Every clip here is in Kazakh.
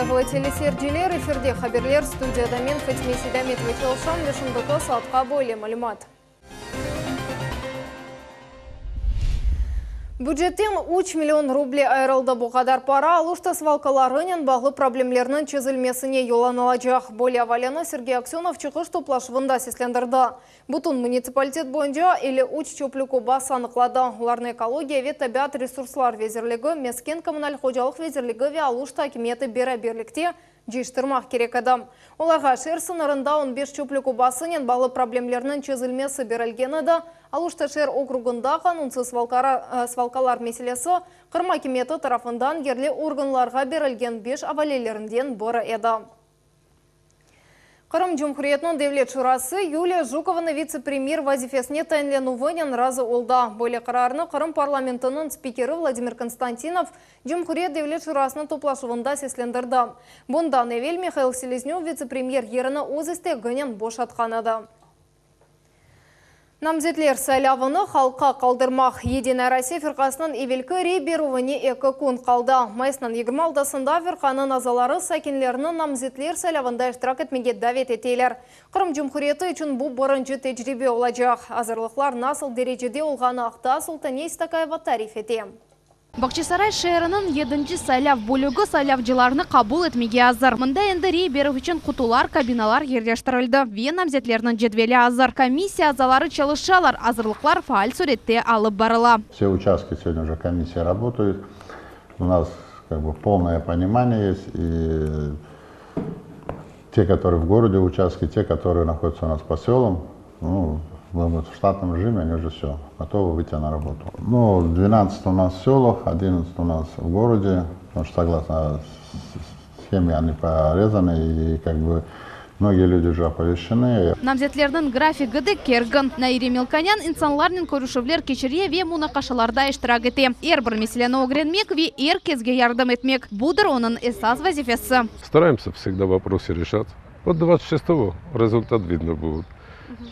Аяғылы телесерджилер эфирде хаберлер студияда мен Фатиме Сейдаметова Челшан вешіндікі саатқа бойлы малымат. Бюджеттен 3 миллион рублей айрылды. Бұл қадар пара алушта свалкаларының бағлы проблемлерінің чезілмесіне йолан алacak. Более авалена Сергей Аксенов чықыш топлашывында сеслендірді. Бұтын муниципалитет бойынша или уч чөпліку басы анықлады. Оларны экология ве табиат ресурслар везерлігі, мескен коммуналь хожалық везерлігі ве алушта акиметі бері-берлікте жиштырмақ керек адам. Оларға шер сынырында 15 чөпліку басынен бағлы проблемлерінің чезілмесі берілгені да, алушта шер округында қанунсыз свалкалар меселесі қырма кеметі тарафындан ерлі органларға берілген 5 авалелерінден бірі еді. Қырым Жұмхуриетінің Девлет Шурасы Юлия Жукованы вице-премьер вазифесіне тайынленуынен разы олда. Бөлі қарарыны Қырым парламентінің спикері Владимир Константинов Жұмхуриет Девлет Шурасының топлашывында сеслендірді. Бұнда Невель Михаил Селезнев вице-премьер еріні өзісте гөнен бошатқанады. Намзетлер сайлавыны халыққа қалдырмақ. Единая Россия фирқасының евелкі рей беруіне 2 күн қалды. Майсынан 20 алдасында фирқаның азалары сәкенлерінің намзетлер сайлавында іштірак етмеге дәвет етейлер. Қырым Жұмхуриеті үшін бұл бұрынжы тәжірибе олacak. Азырлықлар насыл дәрежеде олғаны ақта Султаней Стакаева тариф ете. Бақчисарай шәрінің 7-ші сайлав бөлігі сайлавчыларны қабыл етмеге азыр. Мұнда енді рей беру үшін құтулар, кабиналар ерлештірілді. Вен намзетлерінің жедвелі азыр. Комиссия азалары çalışалар, азырлықлар фаал суретте алып барыла. Все участки сегодня уже комиссия работает. У нас полное понимание есть. И те, которые в городе участки, те, которые находятся у нас по селам, в штатном режиме, они уже все готовы выйти на работу. 12 у нас в селах, 11 у нас в городе, потому что согласно схеме они порезаны и многие люди уже оповещены. Намзетлердің графигі де керген. Найри Мелканян инсанларның көрушевлер кечерие ве мунақашаларда иштирак ете. Бір меселені огренмек ве кезге ярдым етмек. Будыр оның эсас вазифесі. Стараемся всегда вопросы решать. Вот 26-го результат видно будет.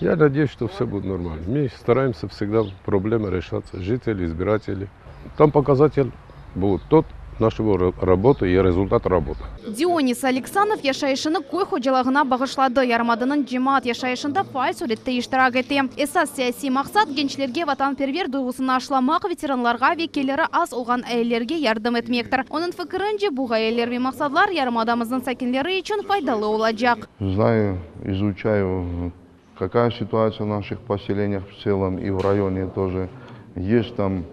Я надеюсь, что все будет нормально. Мы стараемся всегда проблемы решаться, жители, избиратели. Там показатель будет тот нашего работы и результат работы. Дионис Александров яшайшыны көй ходжалығына бағышлады. Ярмадының жемаат яшайшында файл суретте иштирак ете. Эсас саяси мақсат генчлерге ватанпервер дойғысын ашламақ, ветеранларға векелері аз олған әйелерге ярдым етмектір. Оның фікірінше бұл әйелер мен мақсатлар ярмадамыздың сәкенлері үшін файдалы олacak. Знаю, изучаю, какая ситуация в наших поселениях в целом и в районе тоже. Есть там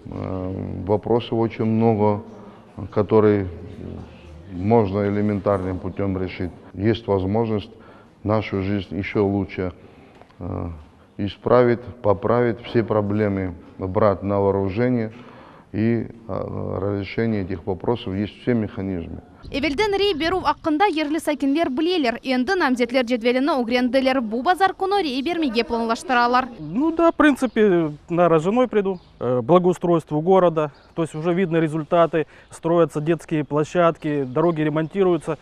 вопросов очень много, которые можно элементарным путем решить. Есть возможность нашу жизнь еще лучше исправить, поправить, все проблемы брать на вооружение, и разрешение этих вопросов есть все механизмы. Эвелден рей беру аққында ерлі сәкенлер білелер. Енді намзетлер жедвеліні угренделер. Бұл базар күні рей бермеге планлаштыралар. Да, в принципе, наверное, женой приду. Благоустройству города. То есть уже видны результаты. Строятся детские площадки, дороги ремонтируются.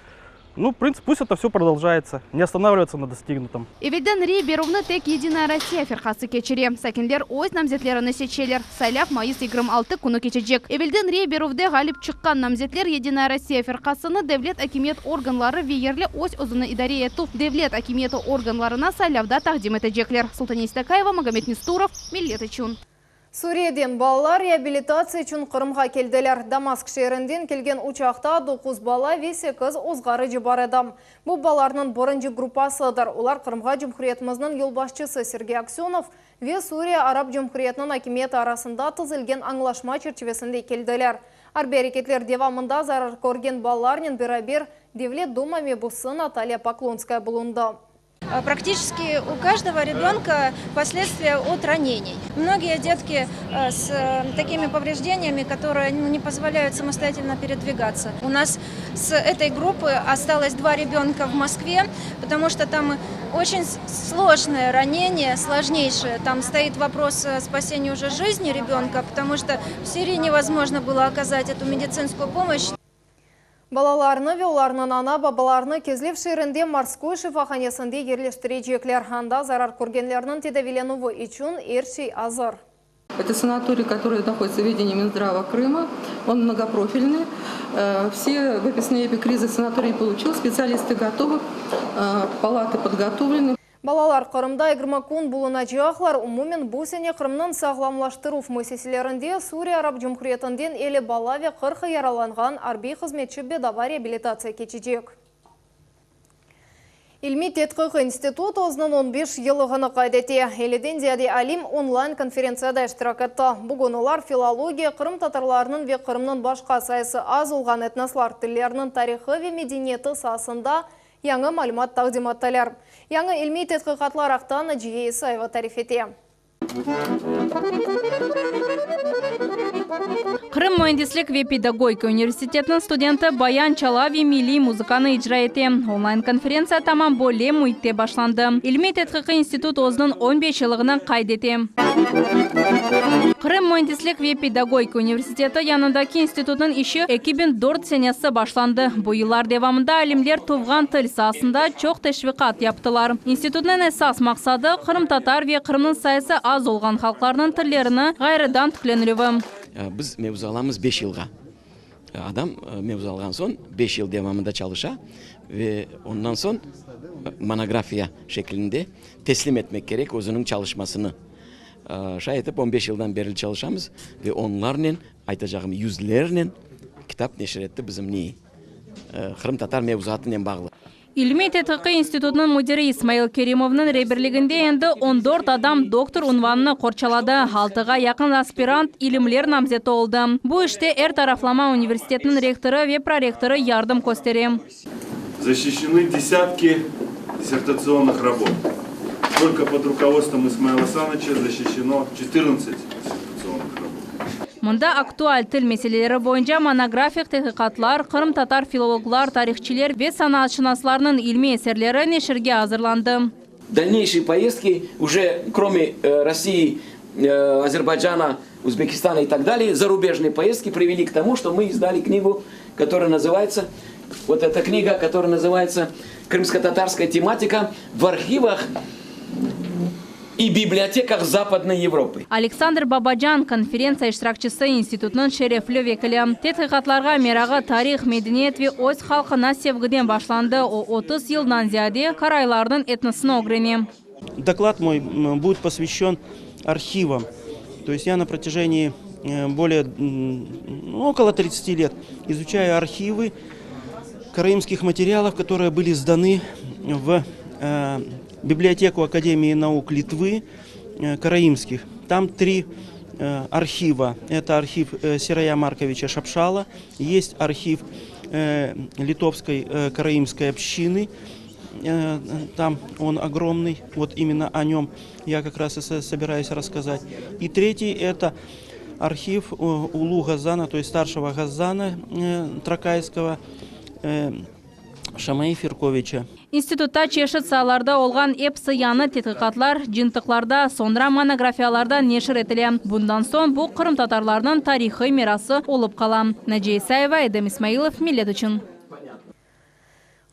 В принципе, пусть это все продолжается. Не останавливаться на достигнутом. Эвелден рей беруны тек Единая Россия фирқасы кечере. Сәкенлер өз намзетлеріні сечелер. Сайлав майыс 26 күні кечежек. Эвелден рей берувде ғалип шыққан намзетлер Единая Россия фирқасыны Девлет акимет органлары веерлі өз ұзыны идаре ету. Девлет акиметі органларына сайлавда тақдим етежеклер. Султаней Стакаева, Магомед Нестуров, Миллет үшін. Сурияден балалар реабилитация үшін Қырымға келділер. Дамаск шерінден келген учақта 9 бала весе кыз озғары жібар адам. Бұл баларының бірінші группасыдыр. Олар Қырымға Жұмхуриетіміздің елбасшысы Сергей Аксенов ве Сурия Араб Жұмхуриетінің акиметі арасында тызылген аңлашма черчевесінде келділер. Арберекетлер девамында зарар көрген балаларының бірабер Девлет Дума мебусы Наталья Поклонская бұлынды. Практически у каждого ребенка последствия от ранений. Многие детки с такими повреждениями, которые не позволяют самостоятельно передвигаться. У нас с этой группы осталось 2 ребенка в Москве, потому что там очень сложное ранение, сложнейшее. Там стоит вопрос спасения уже жизни ребенка, потому что в Сирии невозможно было оказать эту медицинскую помощь. Балаларны ве оларның ана бабаларны кезлеп шерінде морской шифаханесінде ерлештірежеклер анда зарар көргенлерінің тедавиленуы üçün ершей азыр. Это санаторий, который находится в ведении Минздрава Крыма. Он многопрофильный. Все выпускные эпикризы санаторий получил, специалисты готовы, палаты подготовлены. Балалар Қырымда 20 күн болуына жағлар, умумен бұл сене Қырымның сағламлаштыруф мәселелерінде Сурия Араб Жұмхуриятынден елі балаве 40 яраланған арби қызметші бедава реабилитация кечедек. Илми Тетқиқ институт өзінің 15 елығыны қайдете. Еледен зияде алим онлайн конференцияда іштірак етті. Бүгін олар филология, Қырым татарларының ве Қырымның башқа сайысы аз олған этнослар тілерінің тарихы ве медениеті сасында яңы малымат тағдиматталар. Яңы илми тетқиқатлар ақтаны Жие Исаева тарифете. Қырым Mühendislik ve Pedagogika университетінің студенті Баян Чалави милли музыканы ижра ете. Онлайн-конференция тамам боле мұйтте башланды. Илми тетқиқи институт өзінің 15 жылығынан қайдете. Қырым Mühendislik ve Pedagogika университеті янындаки институтның іші 2004 сенесі башланды. Бұйылар девамында әлімдер туған тіл сасында чоқ тешвиқат яптылар. Институтның әсас мақсады Қырым татар ве Қырымның сайысы аз олған халқларының тілеріні ғайрыдан түкленілуі. Biz mevzu alamız 5 yılga. Adam mevzu algan son 5 yıl devamında çalışa ve ondan son monografiya şeklinde teslim etmek gerek özünün çalışmasını. Şayet 15 yıldan beri çalışamız ve onlarla aytacağım yüzlerle kitap neşir etti bizim neyi? Kırım Tatar mevzuatıyla bağlı. Илми тетқиқи институтының мудирі Исмаил Керимовның ребірлігінде енді 14 адам доктор унванını қорчалады. 6-ға яқын аспирант илімлер намзеті олды. Бұл іште тарафлама университетінің ректоры ве проректоры ярдым көстерем. Защищены десятки диссертационных работ. Только под руководством Исмаила Саныча защищено 14 диссертационных работ. Мұнда актуаль тіл мәселелері бойынша монографик тәқиқатлар, Қырым татар филологлар, тарихчилер ве санатшынасларының илми әсерлері нешірге азырланды. Дальнейшие поездки уже кроме России, Азербайджана, Узбекистана и так далее, зарубежные поездки привели к тому, что мы издали книгу, которая называется, вот эта книга, которая называется «Крымско-татарская тематика в архивах и библиотеках Западной Европы». Александр Бабаджан конференция иштиракчысы институтның шерефлі векілі. Тетқиқатларға мерағы тарих, медениет ве өз халқына севгіден башланды. О 30 жылдан зияде карайлардың этносына огрене. Доклад мой будет посвящен архивам. То есть я на протяжении около 30 лет изучаю архивы караимских материалов, которые были сданы в библиотеку Академии наук Литвы караимских. Там 3 архива. Это архив Серая Марковича Шапшала, есть архив литовской караимской общины. Там он огромный, вот именно о нем я как раз и собираюсь рассказать. И 3 это архив Улу Газана, то есть старшего Газана Тракайского, Шамай Фирковича. Институтта чешет сааларда олған эпсы яны тетқиқатлар, жинтықларда, сондра монографияларда нешір етілі. Бұндан сон бұл Қырым татарларының тарихы мерасы олып қалам. Жие Исаева, Эдем Исмаилов, Милет үшін.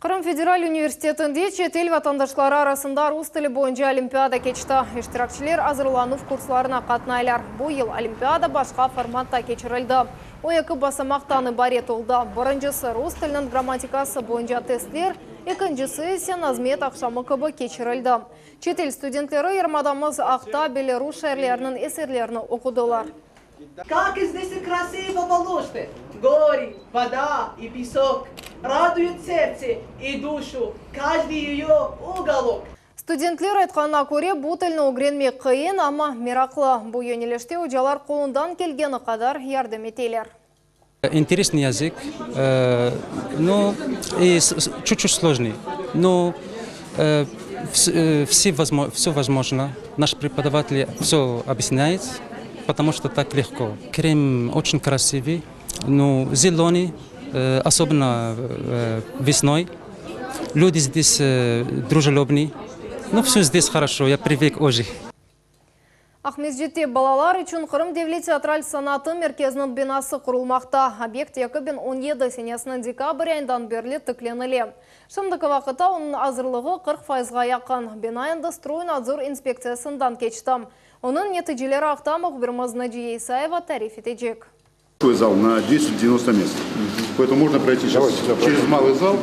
Қырым Федераль университетінде чет-ел ватандашлары арасында рус тілі бойынша олимпиада кечті. Иштиракчилер азырланув курсларына қатнайлар. Бұл ел олимпиада башқа форматта кечірілді. Ояқы басамақтаны барет олды. Біріншісі рус тілінің грамматикасы бойынша тестлер, екіншісі есе назмет ақшамы кібі кечірілді. Чет-ел студентлері ермадамыз Ақта, Беларусь шәрлерінің эсерлеріні оқыдылар. Как здесь красиво Волошты! Горы, вода и песок радуют сердце и душу, каждый ее уголок. Студентлер айтқанына көре бұл тілні огренмек қиын, ама мерақлы. Бұл енелеште ұжалар қолындан келгені қадар ярдым етелер. Интересный язык, но и чуть-чуть сложный. Но все возможно. Наш преподаватель все объясняет, потому что так легко. Крым очень красивый, но зеленый, особенно весной. Люди здесь дружелюбные. Ну, все здесь хорошо, я привык уже. Ахмезжетте балалар үшін Қырым Девлет театраль санаты меркезінің бинасы құрылмақта. Объект 2017 сенесінің декабрь айындан берлі тікленілі. Шымдықы вақыта оның азырлығы 40%-ға яқын. Бинайында стройнадзор инспекциясындан кечтім. Оның нәтижелері ақтамық бірмізні Жие Исаева тариф етежек. Зал на 290 мест. Поэтому можно пройти сейчас через малый зал.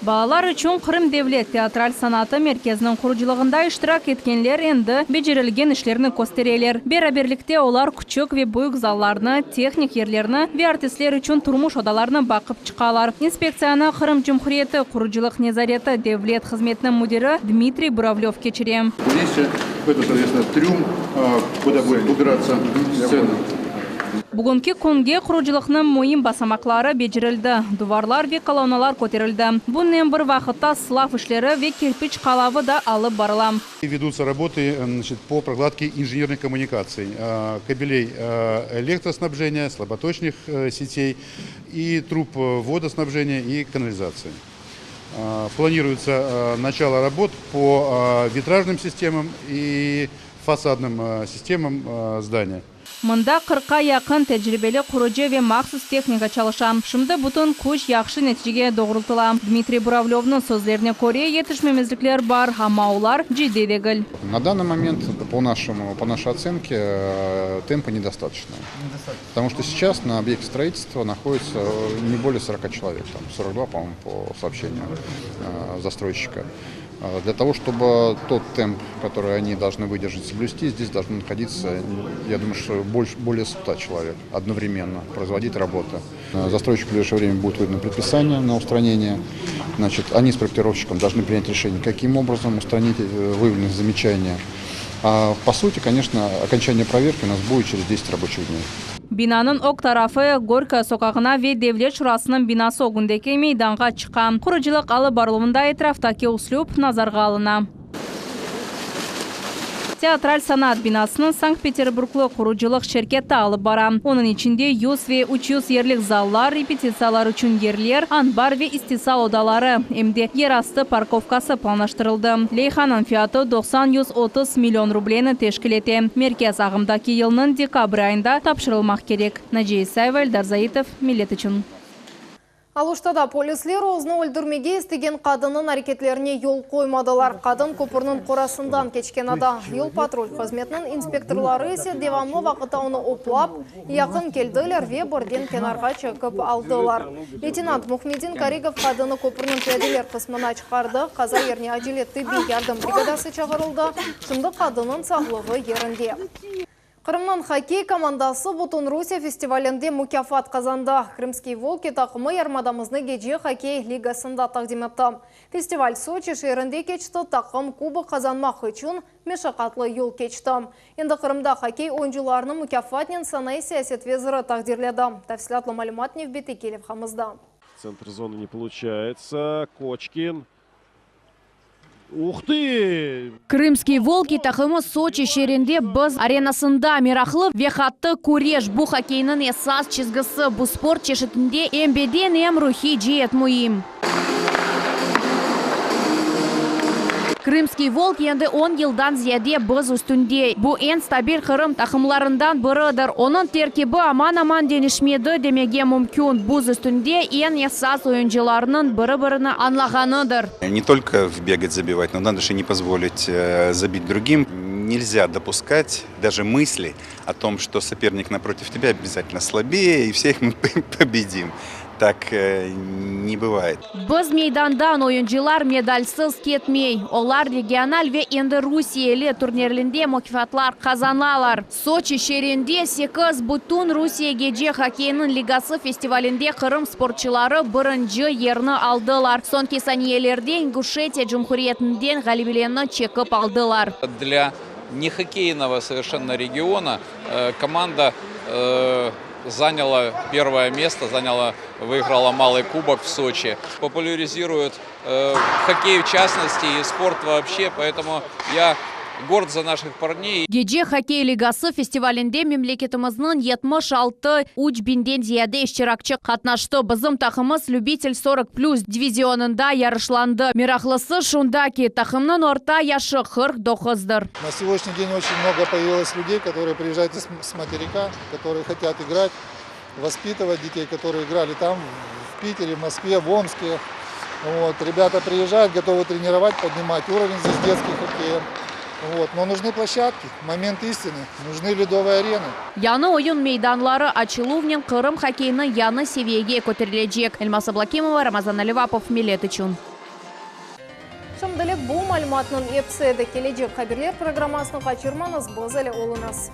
Балалар үчүн Кырым Девлет театраль санаты мерkezinin куручулугунда иштирак эткенлер энди бежерилген ишлерни көстөрөлөр. Бераберликте олар күчөк ве буюк залларны, техник ерлерни ве артистлер үчүн турмуш одаларны бакып чыкалар. Инспекцияны Кырым Жумхурияты куручулук незарети Девлет кызметинин мудири Дмитрий Буравлев кечирем. Здесь это, соответственно, трюм, куда будет убираться сцена. Бүгүнкү күнгө куручулуктун моюн басамаклары бежирилди. Дуварлар ве колонналар көтерилди. Бунун бир вакытта слав иштери ве кирпич калабы да алып барыла. Ведутся работы, значит, по прокладке инженерных коммуникаций, кабелей электроснабжения, слаботочных сетей и труб водоснабжения и канализации. Планируется начало работ по витражным системам и фасадным системам здания. Мында 40-ка якын тәҗрибеле куручу ве махсус техника чалыша. Шымды бутун күч яхшы нәтижеге doğrulтыла. Дмитрий Буравлевның сөзләренә күрә yetishmemizlikler бар, һәм алар җитди дигел. На данный момент, по нашей оценке, темпа недостаточно. Потому что сейчас на объекте строительства находится не более 40 человек, там 42, по-моему, по сообщению застройщика. Для того, чтобы тот темп, который они должны выдержать, соблюсти, здесь должны находиться, я думаю, что более 100 человек одновременно производить работы. Застройщику в ближайшее время будет выдано предписание на устранение. Значит, они с проектировщиком должны принять решение, каким образом устранить выявленные замечания. А по сути, конечно, окончание проверки у нас будет через 10 рабочих дней. Binanın ok tarafı Gorka sokağına ve Devlet Şurasının binası ogundaki meydanға çıkan. Kuruculuk alı barılığında etraftaki uslup nazarga alına. Театраль санат binasının Санкт-Петербурглы kuruculuk şirketi алып бара. Onun içinde 100 ve 300 yerlik zallar, repetisiyalar üçün yerler, anbar ve istisal odaları, hem de yerastı parkovkası planlaştırıldı. Leyhanın fiyatı 90-130 milyon rubleni teşkil eti. Merkez ағымдaki yılının dekabr ayında tapşırılmak gerek. Naciye Исаева, Эльдар Заитов, Millet için. Алуштада полислер озны өлдірмеге істеген қадының әрекетлеріне yol қоймадылар. Қадын көпірінің қорасындан кечкен ада. Yol патруль қызметінің инспекторлары есе девамлы вақытта оны оплап, яқын келділер ве бірден кенарға чекіп алдылар. Лейтенант Мухмедин Каригов қадыны көпірінің пәделер қысмына чықарды. Қаза ерне әжелетті бей ярдым бригадасы чағырылды. Шымды қадының сағлығы ерінде. Крымның хоккей командасы Бутун Русия фестивалінде мукафат қазанды. Крымский волки тақымы ярмадамызны геже хоккей лигасында тақдим етті. Фестиваль Сочи шерінде кечті, тақым кубы қазанмақ үшін мешақатлы ел кечті. Енді Крымда хоккей ойыншыларының мукафатнен санай саясет везірі тақдирледі. Тәфсилатлы малюмат Невбеті келіп хамызда. Центр зоны не получается. Кочкин. Ух ты! Крымский волки тақымы Сочи шерінде біз аренасында мирақлы вехатты көреш бұ хоккейнің есас чизгісі бұ спорт чешітінде эмбеден эм рухи жиет мұйым. Крымский волк енді 10 yıldan ziyade біз üstünde. Bu en stabil Kırım takımlarından biridir. Onun terkibi aman denişmedi demege mümkün. Buz üstünde en esas oyuncularının birini anlağanıdır. Не только бегать, забивать, но надо же не позволить забить другим. Нельзя допускать даже мысли о том, что соперник напротив тебя обязательно слабее, и всех мы победим. Так не бывает. Biz meydandan oyuncular medalsız ketmey. Onlar regional ve endi Rusiyeli turnirlerinde mükafatlar kazanalar. Sochi şehrinde 8 Butun Rusiya gece hokeyinin ligası festivalinde Kırım sporçuları birinci yerini aldılar. Sonki saniyelerde Ингушетия Cumhuriyetinden galibiyetini çekip aldılar. Для нехоккейного совершенно региона команда заняла первое место, выиграла малый кубок в Сочи, популяризирует хоккей в частности и спорт вообще, поэтому я горд за наших парней. Gece hokey ligası festivalinde memleketimizin 76 binden ziyade iştirakçı katnaştı. Bizim takımız Любитель 40+ divizionunda yarışlandı. Miraqlısı şundaki takımның orta yaşı 49'dır. На сегодняшний день очень много появилось людей, которые приезжают с материка, которые хотят играть, воспитывать детей, которые играли там, в Питере, в Москве, в Омске. Вот. Ребята приезжают, готовы тренировать, поднимать уровень здесь детских хоккея. Вот. Но нужны площадки, момент истины, нужны ледовые арены. Яны oyun meydanları açıluvнен Кырым хоккейны яны севиеге көтерілежек. Эльмас Аблакимова, Рамазан Аливапов, Милет үшін. Шымдылық бұл мәліматының епседі кележек қаберлер программасының қачырманыз бұзылы олыныз.